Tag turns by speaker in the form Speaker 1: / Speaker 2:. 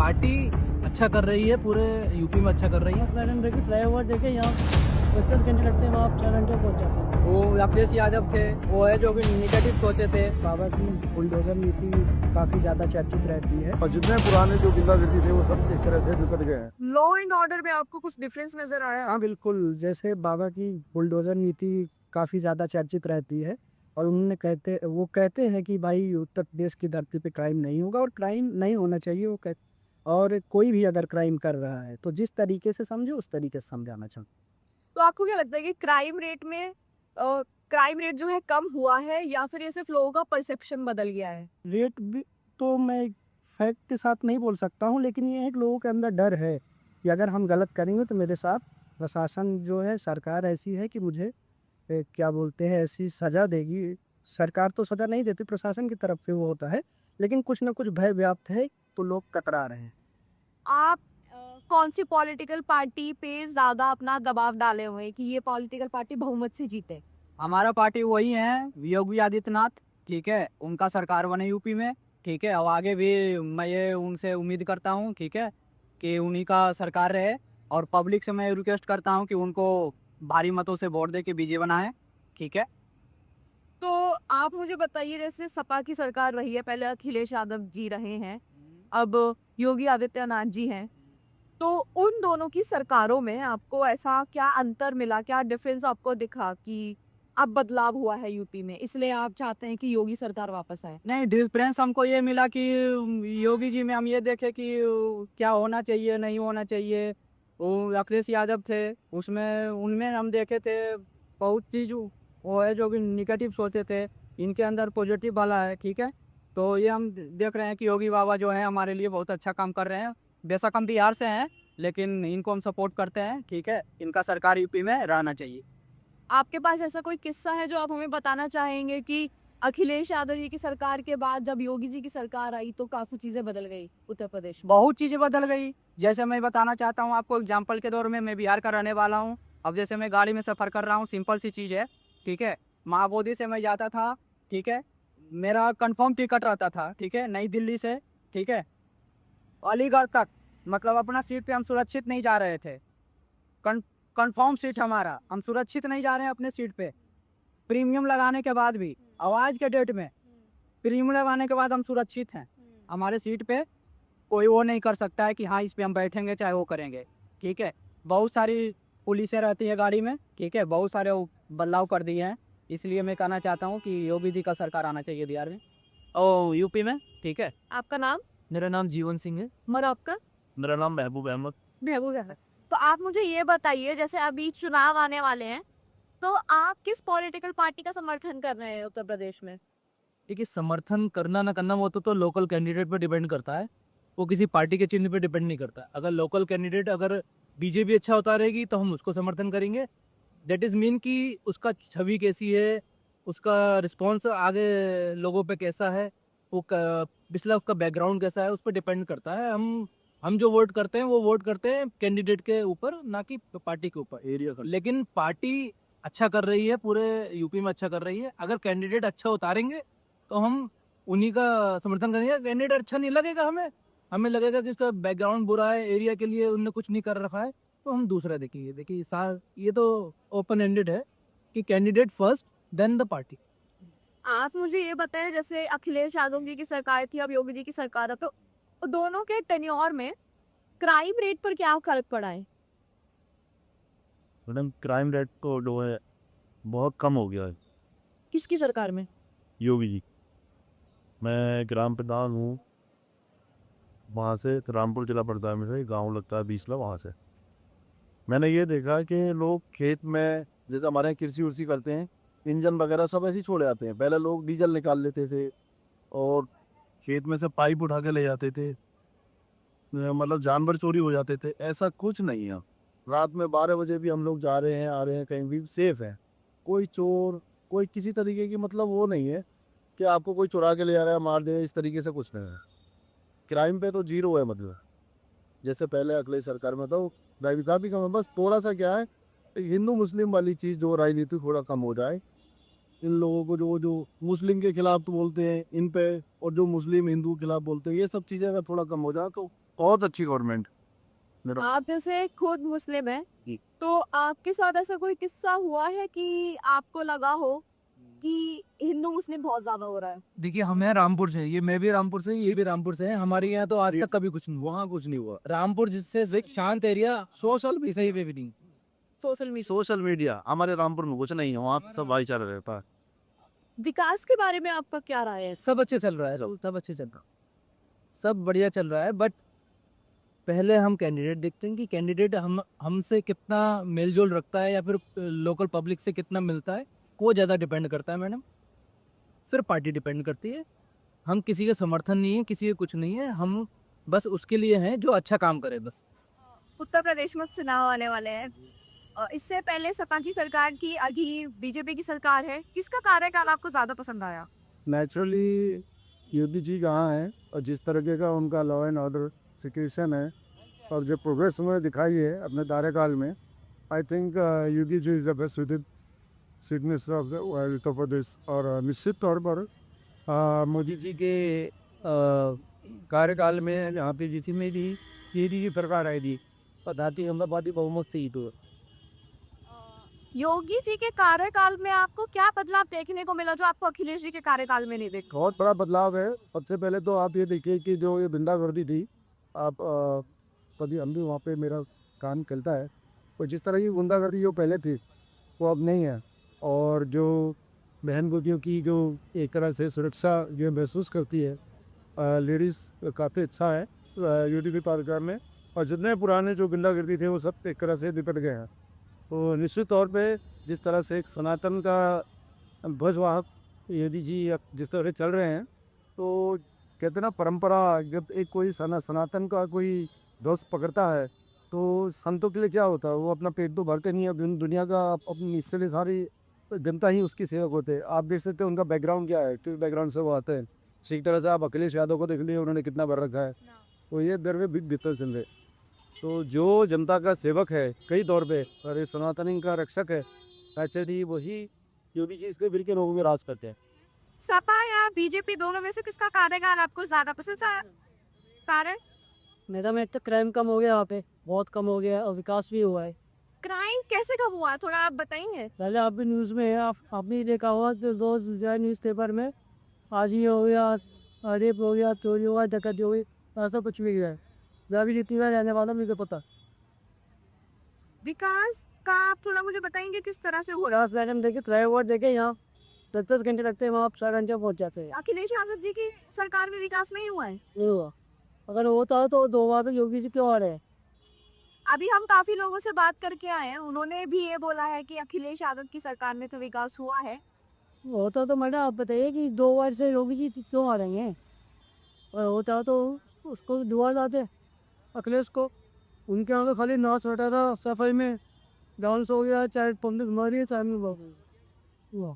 Speaker 1: Party अच्छा कर रही है, पूरे यूपी में अच्छा कर रही है।
Speaker 2: फ्लाईओवर देखे यहाँ 50 घंटे लगते हैं, वहाँ आप 4 घंटे में पहुँच जा सकते हैं।
Speaker 1: वो अखिलेश यादव थे, वो है जो कि निगेटिव सोचे थे।
Speaker 3: बाबा की बुलडोजर नीति काफी ज्यादा चर्चित रहती है।
Speaker 4: और जितने पुराने जो गुंडागर्दी थे वो सब एक तरह से बिगड़ गए हैं।
Speaker 5: लॉ एंड ऑर्डर में आपको कुछ डिफरेंस नजर आया?
Speaker 3: हाँ बिल्कुल, जैसे बाबा की बुलडोजर नीति काफी ज्यादा चर्चित रहती है और वो कहते हैं कि भाई उत्तर प्रदेश की धरती पे क्राइम नहीं होगा और क्राइम नहीं होना चाहिए। और कोई भी अगर क्राइम कर रहा है तो जिस तरीके से समझे उस तरीके से समझाना चाहूँ।
Speaker 5: तो आपको क्या लगता है कि क्राइम रेट जो है कम हुआ है या फिर ये सिर्फ लोगों का परसेप्शन बदल गया है?
Speaker 3: रेट भी तो मैं फैक्ट के साथ नहीं बोल सकता हूँ, लेकिन ये है कि लोगों के अंदर डर है कि अगर हम गलत करेंगे तो मेरे साथ प्रशासन जो है, सरकार ऐसी है कि मुझे क्या बोलते हैं, ऐसी सजा देगी। सरकार तो सजा नहीं देती, प्रशासन की तरफ से वो होता है, लेकिन कुछ ना कुछ भय व्याप्त है तो लोग कतरा रहे हैं।
Speaker 5: आप कौन सी पॉलिटिकल पार्टी पे ज्यादा अपना दबाव डाले हुए हैं कि ये पॉलिटिकल पार्टी बहुमत से जीते?
Speaker 1: हमारा पार्टी वही है, योगी आदित्यनाथ, ठीक है, उनका सरकार बने यूपी में, ठीक है। और आगे भी मैं ये उनसे उम्मीद करता हूँ, ठीक है, कि उन्हीं का सरकार रहे। और पब्लिक से मैं रिक्वेस्ट करता हूँ कि उनको भारी मतों से वोट दे के बीजे बनाए, ठीक है।
Speaker 5: तो आप मुझे बताइए, जैसे सपा की सरकार रही है, पहले अखिलेश यादव जी रहे हैं, अब योगी आदित्यनाथ जी हैं, तो उन दोनों की सरकारों में आपको ऐसा क्या अंतर मिला, क्या डिफरेंस आपको दिखा कि अब बदलाव हुआ है यूपी में, इसलिए आप चाहते हैं कि योगी सरकार वापस आए?
Speaker 1: नहीं, डिफरेंस हमको ये मिला कि योगी जी में हम ये देखे कि क्या होना चाहिए, नहीं होना चाहिए। वो अखिलेश यादव थे, उसमें उनमें हम देखे थे बहुत चीज़ वो है जो कि निगेटिव सोचे थे। इनके अंदर पॉजिटिव वाला है, ठीक है। तो ये हम देख रहे हैं कि योगी बाबा जो है हमारे लिए बहुत अच्छा काम कर रहे हैं। बेशक हम बिहार से हैं, लेकिन इनको हम सपोर्ट करते हैं, ठीक है। इनका सरकार यूपी में रहना चाहिए।
Speaker 5: आपके पास ऐसा कोई किस्सा है जो आप हमें बताना चाहेंगे कि अखिलेश यादव जी की सरकार के बाद जब योगी जी की सरकार आई तो काफी चीजें बदल गई उत्तर प्रदेश में?
Speaker 1: बहुत चीज़ें बदल गई। जैसे मैं बताना चाहता हूँ आपको एग्जाम्पल के दौर में, मैं बिहार का रहने वाला हूँ। अब जैसे मैं गाड़ी में सफ़र कर रहा हूँ, सिंपल सी चीज़ है, ठीक है। महाबोधि से मैं जाता था, ठीक है, मेरा कंफर्म टिकट रहता था, ठीक है, नई दिल्ली से, ठीक है, अलीगढ़ तक। मतलब अपना सीट पे हम सुरक्षित नहीं जा रहे थे। कंफर्म सीट हमारा, हम सुरक्षित नहीं जा रहे हैं अपने सीट पे, प्रीमियम लगाने के बाद भी। आज के डेट में प्रीमियम लगाने के बाद हम सुरक्षित हैं, हमारे सीट पे कोई वो नहीं कर सकता है कि हाँ इस पे हम बैठेंगे चाहे वो करेंगे, ठीक है। बहुत सारी पुलिसें रहती है गाड़ी में, ठीक है, बहुत सारे बदलाव कर दिए हैं। इसलिए मैं कहना चाहता हूँ कि योगी जी का सरकार आना चाहिए बिहार में और यूपी में, ठीक है।
Speaker 5: आपका नाम?
Speaker 2: मेरा नाम जीवन सिंह है।
Speaker 5: और आपका?
Speaker 2: मेरा नाम महबूब अहमद।
Speaker 5: महबूब अहमद। तो आप मुझे ये बताइए, जैसे अभी चुनाव आने वाले हैं, तो आप किस पॉलिटिकल पार्टी का समर्थन कर रहे हैं उत्तर प्रदेश में?
Speaker 2: देखिए, समर्थन करना ना करना वो तो लोकल कैंडिडेट पर डिपेंड करता है, वो किसी पार्टी के चिन्ह पे डिपेंड नहीं करता। अगर लोकल कैंडिडेट अगर बीजेपी अच्छा होता रहेगी तो हम उसको समर्थन करेंगे। दैट इज़ मीन कि उसका छवि कैसी है, उसका रिस्पॉन्स आगे लोगों पे कैसा है, पिछला उसका बैकग्राउंड कैसा है, उस पर डिपेंड करता है। हम जो वोट करते हैं वो वोट करते हैं कैंडिडेट के ऊपर, ना कि पार्टी के ऊपर, एरिया का। लेकिन पार्टी अच्छा कर रही है, पूरे यूपी में अच्छा कर रही है। अगर कैंडिडेट अच्छा उतारेंगे तो हम उन्हीं का समर्थन करेंगे। कैंडिडेट अच्छा नहीं लगेगा हमें लगेगा कि इसका बैकग्राउंड बुरा है, एरिया के लिए उन्होंने कुछ नहीं कर रखा है, तो हम दूसरा देखेंगे। देखिए ये तो ओपन एंडेड है कि candidate first then the party.
Speaker 5: आप मुझे ये बताएं, जैसे अखिलेश यादव जी की सरकार थी, अब योगी जी की सरकार है, तो दोनों के टेन्योर में क्राइम रेट पर क्या फर्क पड़ा है?
Speaker 4: मैडम, क्राइम रेट तो जो है बहुत कम हो गया है।
Speaker 5: किसकी सरकार में?
Speaker 4: योगी जी। मैं ग्राम प्रधान हूँ, वहाँ से रामपुर जिला प्रधान में से गांव लगता है बीसला, वहाँ से मैंने ये देखा कि लोग खेत में जैसे हमारे यहाँ कृषि उर्सी करते हैं, इंजन वगैरह सब ऐसे ही छोड़े आते हैं। पहले लोग डीजल निकाल लेते थे और खेत में से पाइप उठा के ले जाते थे, मतलब जानवर चोरी हो जाते थे। ऐसा कुछ नहीं है। रात में 12 बजे भी हम लोग जा रहे हैं, आ रहे हैं, कहीं भी सेफ है। कोई चोर, कोई किसी तरीके की मतलब वो नहीं है कि आपको कोई चुरा के ले जा रहा है मार दे, इस तरीके से कुछ नहीं है। क्राइम पे तो जीरो है। मतलब जैसे पहले अगले सरकार में था, प्राइवेटा भी कम है। बस थोड़ा सा क्या है, हिंदू मुस्लिम वाली चीज़ जो राजनीति थोड़ा कम हो जाए। इन लोगों को जो जो मुस्लिम के खिलाफ तो बोलते हैं इन पे, और जो मुस्लिम हिंदू के खिलाफ बोलते हैं, ये सब चीज़ें अगर थोड़ा कम हो जाए तो बहुत अच्छी गवर्नमेंट। मेरा
Speaker 5: आप जैसे खुद मुस्लिम हैं,
Speaker 2: जी।
Speaker 5: तो आपके साथ ऐसा कोई किस्सा हुआ है कि आपको लगा हो कि हिंदू मुस्लिम बहुत ज्यादा हो रहा है?
Speaker 2: देखिए हम हैं रामपुर से, ये मैं भी रामपुर से, ये भी रामपुर से है। हमारे यहाँ तो आज तक कभी कुछ नहीं हुआ।
Speaker 4: वहाँ कुछ नहीं हुआ।
Speaker 2: रामपुर जिससे एक शांत एरिया, सोशल भी सही पे भी नहीं।
Speaker 5: Social media.
Speaker 6: सोशल मीडिया हमारे रामपुर में कुछ नहीं है, वहाँ सब भाईचारा रहता है।
Speaker 5: विकास के बारे में आपका क्या राय है?
Speaker 2: सब अच्छे चल रहा है, सब अच्छे चल रहा है, सब बढ़िया चल रहा है। बट पहले हम कैंडिडेट देखते हैं कि कैंडिडेट हमसे कितना मेलजोल रखता है या फिर लोकल पब्लिक से कितना मिलता है, वो ज़्यादा डिपेंड करता है मैडम। फिर पार्टी डिपेंड करती है। हम किसी का समर्थन नहीं है, किसी का कुछ नहीं है, हम बस उसके लिए हैं जो अच्छा काम करे बस।
Speaker 5: उत्तर प्रदेश में चुनाव आने वाले हैं। इससे पहले सपा की सरकार की, अभी बीजेपी की सरकार है, किसका कार्यकाल आपको ज्यादा पसंद आया?
Speaker 3: नेचुरली योगी जी कहाँ हैं और जिस तरीके का उनका लॉ एंड ऑर्डर सिचुएशन है और जो प्रोग्रेस उन्होंने दिखाई है अपने कार्यकाल में, I think Yogi ji is the best with chief minister of the Uttar Pradesh. और निश्चित तौर पर मोदी जी के कार्यकाल में यहाँ पे जिसी में भी ये की सरकार आई थी,
Speaker 2: भारतीय जनता पार्टी बहुमत से जीती है।
Speaker 5: योगी जी के कार्यकाल में आपको क्या बदलाव देखने को मिला जो आपको अखिलेश जी के कार्यकाल में नहीं देखा?
Speaker 3: बहुत बड़ा बदलाव है। सबसे पहले तो आप ये देखिए कि जो ये गुंडागर्दी थी, आप कभी हम भी वहाँ पे मेरा काम चलता है, और जिस तरह की गुंडागर्दी जो पहले थी वो अब नहीं है। और जो बहन बेटियों की जो एक तरह से सुरक्षा जो महसूस करती है लेडीज़, काफ़ी अच्छा है यूडीपी कार्यक्रम में। और जितने पुराने जो गुंडागर्दी थे वो सब एक तरह से निपट गए हैं। तो निश्चित तौर पे जिस तरह से एक सनातन का ध्वजवाहक योगी जी जिस तरह से चल रहे हैं, तो कहते ना परंपरा, जब एक कोई सनातन का कोई ध्वज पकड़ता है तो संतों के लिए क्या होता है, वो अपना पेट तो भरते नहीं है, दुनिया का अपनी इसलिए सारी जनता ही उसकी सेवक होते हैं। आप देख सकते हैं उनका बैकग्राउंड क्या है, किस बैकग्राउंड से वो आते हैं। इसी तरह से आप अखिलेश यादव को देख लीजिए, उन्होंने कितना भर रखा है, तो ये दर में भीतर चल रहे। तो जो जनता का सेवक है कई तौर पे और इस सनातनी का रक्षक है, एक्चुअली वही योगी जी इसके बिल के लोगों में राज करते हैं।
Speaker 5: सपा या बीजेपी दोनों में से किसका कार्यकाल आपको ज्यादा पसंद आया? कारण?
Speaker 7: मेरा में तो क्राइम कम हो गया, यहाँ पे बहुत कम हो गया और विकास भी हुआ है।
Speaker 5: क्राइम कैसे कम हुआ, थोड़ा आप बताएंगे?
Speaker 7: पहले आप भी न्यूज़ में है, आपने देखा होगा तो रोज न्यूज़पेपर में आज ये हो गया, रेप हो गया, चोरी हो गया, डकैती हो गई, ऐसा कुछ भी है। मैं भी रीति में रहने वाला, मुझे पता।
Speaker 5: विकास का आप थोड़ा मुझे बताएंगे किस तरह से हुआ?
Speaker 7: विकास मैडम देखे, फ्लाईओवर देखे, यहाँ 10-10 घंटे लगते हैं, वहाँ आप 4 घंटे पहुँच जाते हैं।
Speaker 5: अखिलेश यादव जी की सरकार में विकास नहीं हुआ है?
Speaker 7: नहीं हुआ। अगर होता तो 2 बार योगी जी क्यों आ रहे हैं?
Speaker 5: अभी हम काफी लोगों से बात करके आए हैं, उन्होंने भी ये बोला है कि अखिलेश यादव की सरकार में तो विकास हुआ है।
Speaker 7: होता तो मैडम आप बताइए कि 2 बार से योगी जी क्यों आ रहे हैं? और होता तो उसको दुआ लाते अखिलेश को। उनके यहाँ तो खाली नाच हटा था, सफाई में डांस हो गया, चाहे पब्लिक मारी है, चाहे वाह।